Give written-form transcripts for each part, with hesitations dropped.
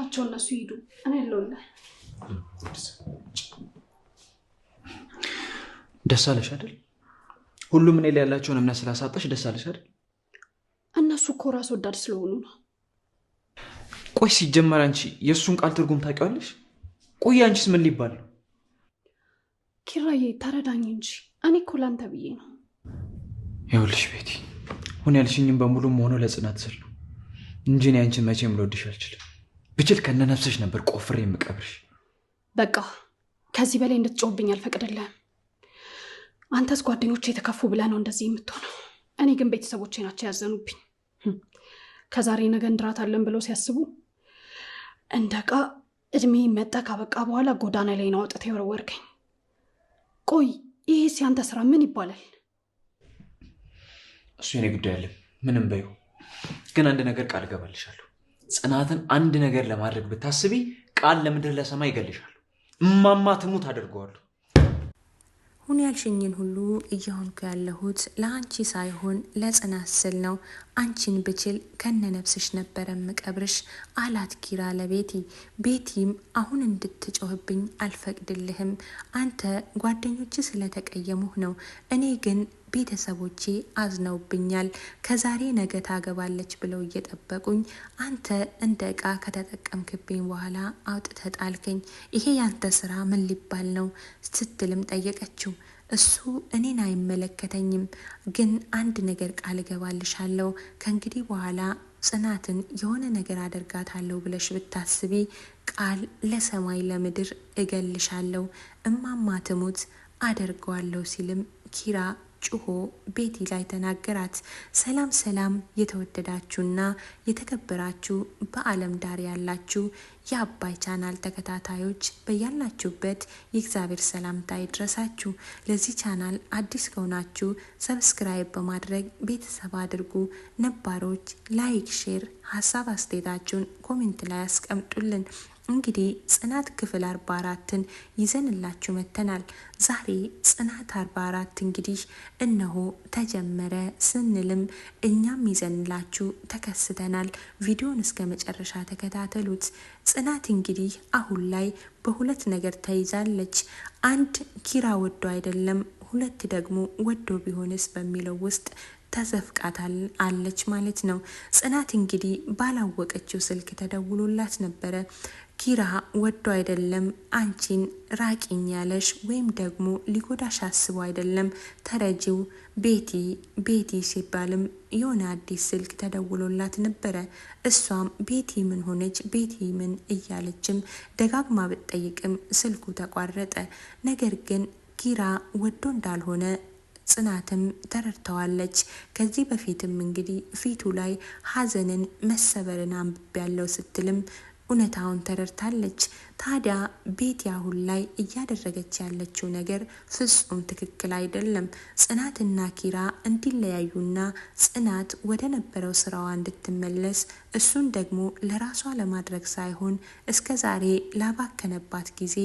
ተዋቸው እነሱ ይሄዱ እኔ ያለውልህ ደስ አለሽ አይደል ሁሉም እኔ ላይ ያላቸውን እምነት ስላሳጣሽ ደስ አለሽ አይደል እነሱ እኮ ራስ ወዳድ ስለሆኑ ነው ቆይ ሲጀመር አንቺ የሱን ቃል ትርጉም ታውቂዋለሽ ቆይ አንቺስ ምን ሊባል ነው ኪራዬ ተረዳኝ እንጂ እኔ እኮ ላንተ ብዬ ነው ይኸውልሽ ቤቲ ሁን ያልሽኝም በሙሉ ሆኖ ለጽናት ስል ነው እንጂ እኔ አንቺን መቼም ልወድሽ አልችልም ብችል ከነነፍስሽ ነበር ቆፍሬ የምቀብርሽ በቃ ከዚህ በላይ እንድትጮህብኝ አልፈቅድልህም አንተስ ጓደኞቼ የተከፉ ብለህ ነው እንደዚህ የምትሆነው እኔ ግን ቤተሰቦቼ ናቸው ያዘኑብኝ ከዛሬ ነገ እንድራታለን ብለው ሲያስቡ እንደቃ እድሜ መጣ ካበቃ በኋላ ጎዳና ላይ ነው አውጥተህ የወረወርከኝ ቆይ ይሄ ሲያንተ ስራ ምን ይባላል እሱ የኔ ጉዳይ አይደለም ምንም በይው ግን አንድ ነገር ቃል ገባልሻለሁ ጽናትን አንድ ነገር ለማድረግ ብታስቢ ቃል ለምድር ለሰማይ ይገልሻል እማማ ትሙት አድርገዋለሁ ሁን ያልሽኝን ሁሉ እየሆንኩ ያለሁት ለአንቺ ሳይሆን ለጽናት ስል ነው አንቺን ብችል ከነነፍስሽ ነበር መቀብርሽ አላት ኪራ ለቤቲ ቤቲም አሁን እንድትጮህብኝ አልፈቅድልህም አንተ ጓደኞች ስለተቀየሙህ ነው እኔ ግን ቤተሰቦቼ አዝነውብኛል ከዛሬ ነገ ታገባለች ብለው እየጠበቁኝ አንተ እንደቃ ከተጠቀምክብኝ በኋላ አውጥተህ ጣልከኝ ይሄ ያንተ ስራ ምን ሊባል ነው ስትልም ጠየቀችው እሱ እኔን አይመለከተኝም ግን አንድ ነገር ቃል ገባልሻለሁ ከእንግዲህ በኋላ ጽናትን የሆነ ነገር አደርጋታለሁ ብለሽ ብታስቢ ቃል ለሰማይ ለምድር እገልሻለሁ እማማ ትሙት አደርገዋለሁ ሲልም ኪራ ጩሆ ቤቲ ላይ ተናገራት ሰላም ሰላም የተወደዳችሁና የተከበራችሁ በአለም ዳር ያላችሁ የአባይ ቻናል ተከታታዮች በያላችሁበት የእግዚአብሔር ሰላምታ ይድረሳችሁ ለዚህ ቻናል አዲስ ከሆናችሁ ሰብስክራይብ በማድረግ ቤተሰብ አድርጉ ነባሮች ላይክ ሼር ሐሳብ አስተያየታችሁን ኮሜንት ላይ አስቀምጡልን እንግዲህ ጽናት ክፍል 44ን ይዘንላችሁ መተናል ዛሬ ጽናት 44 እንግዲህ እነሆ ተጀመረ ስንልም እኛም ይዘንላችሁ ተከስተናል ቪዲዮን እስከ መጨረሻ ተከታተሉት ጽናት እንግዲህ አሁን ላይ በሁለት ነገር ተይዛለች አንድ ኪራ ወዶ አይደለም ሁለት ደግሞ ወዶ ቢሆንስ በሚለው ውስጥ ተዘፍቃታል አለች ማለት ነው ጽናት እንግዲህ ባላወቀችው ስልክ ተደውሎላት ነበር ኪራ ወዶ አይደለም አንቺን ራቂኝ ያለሽ ወይም ደግሞ ሊጎዳሽ አስቦ አይደለም ተረጂው ቤቲ ሲባልም የሆነ አዲስ ስልክ ተደውሎላት ነበር እሷም ቤቲ ምን ሆነች ቤቲ ምን እያለችም ደጋግማ ብትጠይቅም ስልኩ ተቋረጠ ነገር ግን ኪራ ወዶ እንዳልሆነ ጽናትም ተረድተዋለች ከዚህ በፊትም እንግዲህ ፊቱ ላይ ሐዘንን መሰበርን አንብቤያለሁ ስትልም እውነታውን ተረድታለች ታዲያ ቤት ያሁን ላይ እያደረገች ያለችው ነገር ፍጹም ትክክል አይደለም ጽናትና ኪራ እንዲለያዩና ጽናት ወደ ነበረው ስራዋ እንድትመለስ እሱን ደግሞ ለራሷ ለማድረግ ሳይሆን እስከዛሬ ላባከነባት ጊዜ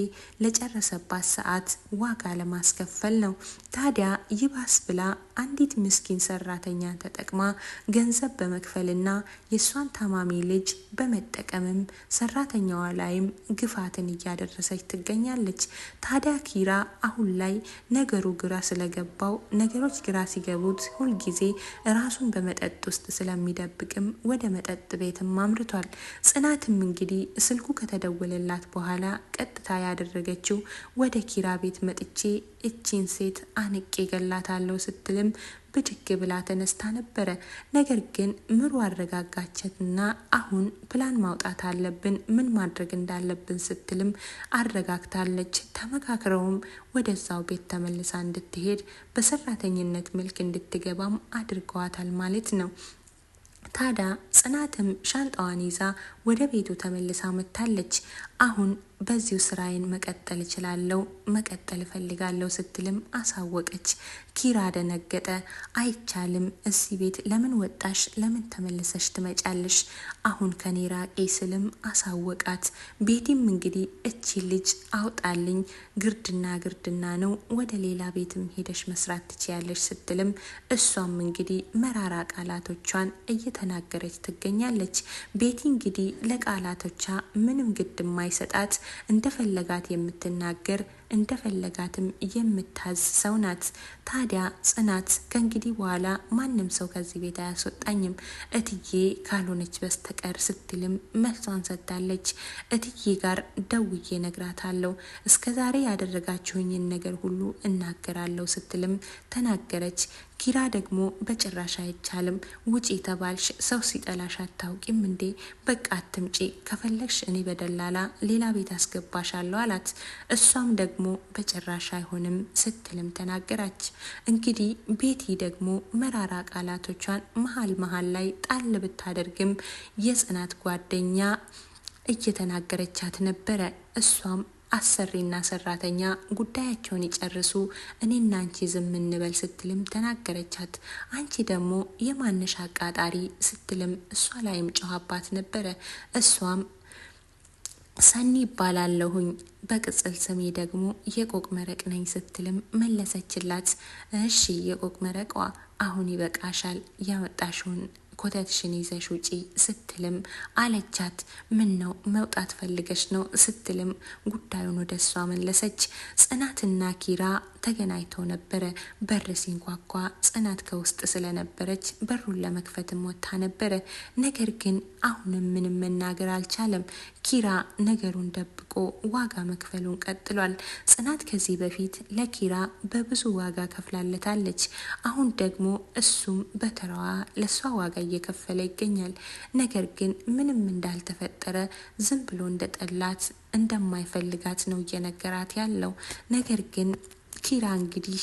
ለጨረሰባት ሰዓት ዋጋ ለማስከፈል ነው ታዲያ ይባስ ብላ አንዲት ምስኪን ሰራተኛ ተጠቅማ ገንዘብ በመክፈልና የሷን ታማሚ ልጅ በመጠቀምም ሰራተኛዋ ላይም ግፋትን እያደረሰች ትገኛለች ታዲያ ኪራ አሁን ላይ ነገሩ ግራ ስለገባው ነገሮች ግራ ሲገቡት ሁሉ ጊዜ ራሱን በመጠጥ ውስጥ ስለሚደብቅም ወደ መጠጥ ቤትም አምርቷል ጽናትም እንግዲህ ስልኩ ከተደወለላት በኋላ ቀጥታ ያደረገችው ወደ ኪራ ቤት መጥቼ እቺን ሴት አንቄ ገላታለሁ ስትልም ብድግ ብላ ተነስታ ነበር ነገር ግን ምሩ አረጋጋቸትና አሁን ፕላን ማውጣት አለብን ምን ማድረግ እንዳለብን ስትልም አረጋግታለች ተመካክረውም ወደዛው ቤት ተመልሳ እንድትሄድ በሰራተኝነት መልክ እንድትገባም አድርገዋታል ማለት ነው ታዲያ ጽናትም ሻንጣዋን ይዛ ወደ ቤቱ ተመልሳ መጣለች አሁን በዚሁ ስራዬን መቀጠል እችላለሁ፣ መቀጠል እፈልጋለሁ ስትልም አሳወቀች። ኪራ ደነገጠ። አይቻልም፣ እዚህ ቤት ለምን ወጣሽ? ለምን ተመልሰሽ ትመጫለሽ? አሁን ከኔ ራቂ ስልም አሳወቃት። ቤቲም እንግዲህ እቺ ልጅ አውጣልኝ፣ ግርድና ነው፣ ወደ ሌላ ቤትም ሄደሽ መስራት ትችያለሽ ስትልም እሷም እንግዲህ መራራ ቃላቶቿን እየተናገረች ትገኛለች። ቤቲ እንግዲህ ለቃላቶቿ ምንም ግድ የማይሰጣት እንደፈለጋት የምትናገር እንደፈለጋትም የምታዝ ሰው ናት። ታዲያ ጽናት ከእንግዲህ በኋላ ማንም ሰው ከዚህ ቤት አያስወጣኝም እትዬ ካልሆነች በስተቀር ስትልም መልሷን ሰጥታለች። እትዬ ጋር ደውዬ ነግራታለሁ፣ እስከዛሬ ያደረጋችሁኝን ነገር ሁሉ እናገራለሁ ስትልም ተናገረች። ኪራ ደግሞ በጭራሽ አይቻልም፣ ውጪ ተባልሽ፣ ሰው ሲጠላሽ አታውቂም እንዴ? በቃ አትምጪ፣ ከፈለግሽ እኔ በደላላ ሌላ ቤት አስገባሻለሁ አላት። እሷም ደግሞ በጭራሽ አይሆንም ስትልም ተናገራች። እንግዲህ ቤቲ ደግሞ መራራ ቃላቶቿን መሀል ላይ ጣል ብታደርግም የጽናት ጓደኛ እየተናገረቻት ነበረ። እሷም አሰሪና ሰራተኛ ጉዳያቸውን ይጨርሱ፣ እኔና አንቺ ዝም እንበል ስትልም ተናገረቻት። አንቺ ደግሞ የማንሽ አቃጣሪ ስትልም እሷ ላይም ጨዋባት ነበረ። እሷም ሰኒ ይባላለሁኝ፣ በቅጽል ስሜ ደግሞ የቆቅ መረቅ ነኝ ስትልም መለሰችላት። እሺ የቆቅ መረቋ አሁን ይበቃሻል፣ ያመጣሽውን ኮተትሽን ይዘሽ ውጪ ስትልም አለቻት። ምን ነው መውጣት ፈልገሽ ነው ስትልም ጉዳዩን ወደ እሷ መለሰች። ጽናትና ኪራ ተገናኝተው ነበረ። በር ሲንኳኳ ጽናት ከውስጥ ስለነበረች በሩን ለመክፈትም ወጥታ ነበረ። ነገር ግን አሁንም ምንም መናገር አልቻለም። ኪራ ነገሩን ደብቆ ዋጋ መክፈሉን ቀጥሏል። ጽናት ከዚህ በፊት ለኪራ በብዙ ዋጋ ከፍላለታለች። አሁን ደግሞ እሱም በተራዋ ለሷ ዋጋ እየከፈለ ይገኛል። ነገር ግን ምንም እንዳልተፈጠረ ዝም ብሎ እንደጠላት እንደማይፈልጋት ነው እየነገራት ያለው። ነገር ግን ኪራ እንግዲህ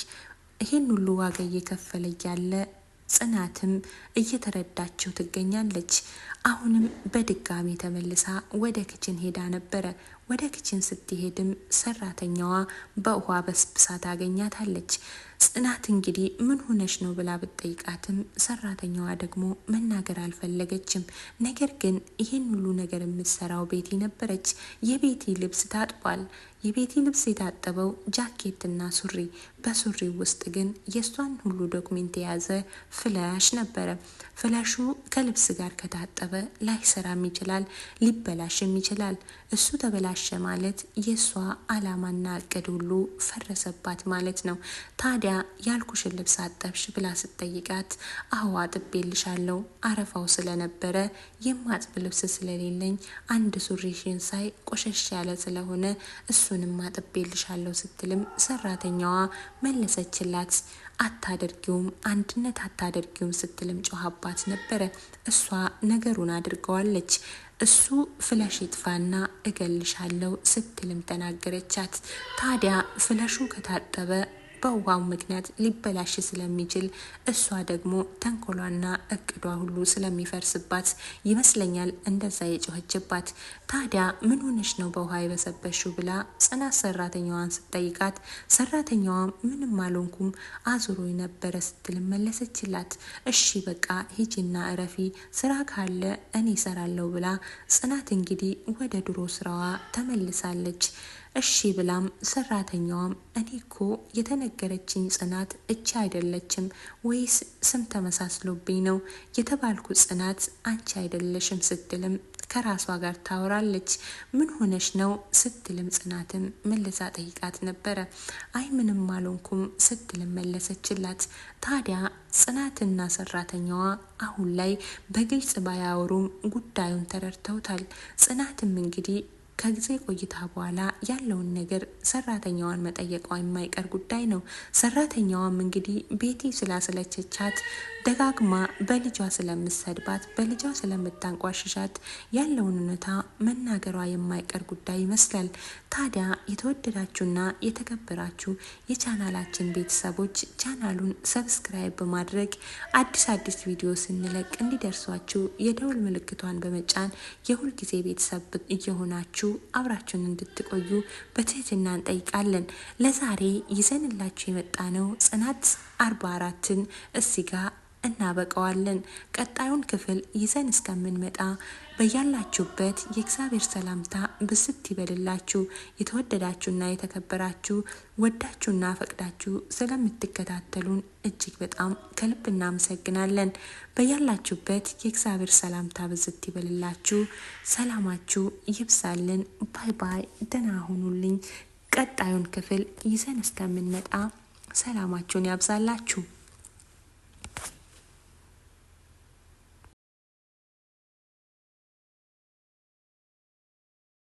ይህን ሁሉ ዋጋ እየከፈለ ያለ ጽናትም እየተረዳችው ትገኛለች። አሁንም በድጋሚ ተመልሳ ወደ ክችን ሄዳ ነበረ። ወደ ክችን ስትሄድም ሰራተኛዋ በውሃ በስብሳ ታገኛታለች። ጽናት እንግዲህ ምን ሆነሽ ነው ብላ ብትጠይቃትም ሰራተኛዋ ደግሞ መናገር አልፈለገችም። ነገር ግን ይህን ሁሉ ነገር የምትሰራው ቤቲ ነበረች። የቤቲ ልብስ ታጥቧል። የቤቲ ልብስ የታጠበው ጃኬትና ሱሪ፣ በሱሪው ውስጥ ግን የእሷን ሁሉ ዶክሜንት የያዘ ፍላሽ ነበረ። ፍላሹ ከልብስ ጋር ከታጠበ ላይሰራም ይችላል፣ ሊበላሽም ይችላል። እሱ ተበላሸ ማለት የእሷ አላማና እቅድ ሁሉ ፈረሰባት ማለት ነው። ታዲያ ያልኩሽን ልብስ አጠብሽ ብላ ስትጠይቃት አዎ አጥቤልሻለሁ፣ አረፋው ስለነበረ የማጥብ ልብስ ስለሌለኝ አንድ ሱሪሽን ሳይ ቆሸሽ ያለ ስለሆነ እሱንም አጥቤልሻለሁ ስትልም ሰራተኛዋ መለሰችላት። አታደርጊውም፣ አንድነት አታደርጊውም ስትልም ጮሃባት ነበረ። እሷ ነገሩን አድርገዋለች። እሱ ፍለሽ ይጥፋና እገልሻለሁ ስትልም ተናገረቻት። ታዲያ ፍለሹ ከታጠበ በውሃው ምክንያት ሊበላሽ ስለሚችል እሷ ደግሞ ተንኮሏና እቅዷ ሁሉ ስለሚፈርስባት ይመስለኛል እንደዛ የጮኸችባት። ታዲያ ምን ሆነሽ ነው በውሃ የበሰበሽው ብላ ጽናት ሰራተኛዋን ስትጠይቃት ሰራተኛዋ ምንም አልሆንኩም አዙሮ ነበረ ስትል መለሰችላት። እሺ በቃ ሂጂና እረፊ፣ ስራ ካለ እኔ እሰራለሁ ብላ ጽናት እንግዲህ ወደ ድሮ ስራዋ ተመልሳለች። እሺ ብላም ሰራተኛዋም እኔ እኮ የተነገረችኝ ጽናት እቺ አይደለችም ወይስ ስም ተመሳስሎብኝ ነው የተባልኩ ጽናት አንቺ አይደለሽም ስትልም ከራሷ ጋር ታወራለች። ምን ሆነሽ ነው ስትልም ጽናትም መልሳ ጠይቃት ነበረ። አይ ምንም አልሆንኩም ስትልም መለሰችላት። ታዲያ ጽናትና ሰራተኛዋ አሁን ላይ በግልጽ ባያወሩም ጉዳዩን ተረድተውታል። ጽናትም እንግዲህ ከጊዜ ቆይታ በኋላ ያለውን ነገር ሰራተኛዋን መጠየቋ የማይቀር ጉዳይ ነው። ሰራተኛዋም እንግዲህ ቤቲ ስላሰለቸቻት ደጋግማ በልጇ ስለምሰድባት በልጇ ስለምታንቋሽሻት ያለውን እውነታ መናገሯ የማይቀር ጉዳይ ይመስላል። ታዲያ የተወደዳችሁና የተከበራችሁ የቻናላችን ቤተሰቦች ቻናሉን ሰብስክራይብ በማድረግ አዲስ ቪዲዮ ስንለቅ እንዲደርሷችሁ የደውል ምልክቷን በመጫን የሁልጊዜ ቤተሰብ እየሆናችሁ እያላችሁ አብራችሁን እንድትቆዩ በትህትና እንጠይቃለን። ለዛሬ ይዘንላችሁ የመጣነው ጽናት 44ን እዚህ ጋር እናበቀዋለን። ቀጣዩን ክፍል ይዘን እስከምንመጣ በያላችሁበት የእግዚአብሔር ሰላምታ ብስት ይበልላችሁ። የተወደዳችሁና የተከበራችሁ ወዳችሁና ፈቅዳችሁ ስለምትከታተሉን እጅግ በጣም ከልብ እናመሰግናለን። በያላችሁበት የእግዚአብሔር ሰላምታ ብስት ይበልላችሁ። ሰላማችሁ ይብዛልን። ባይ ባይ። ደህና ሁኑልኝ። ቀጣዩን ክፍል ይዘን እስከምንመጣ ሰላማችሁን ያብዛላችሁ።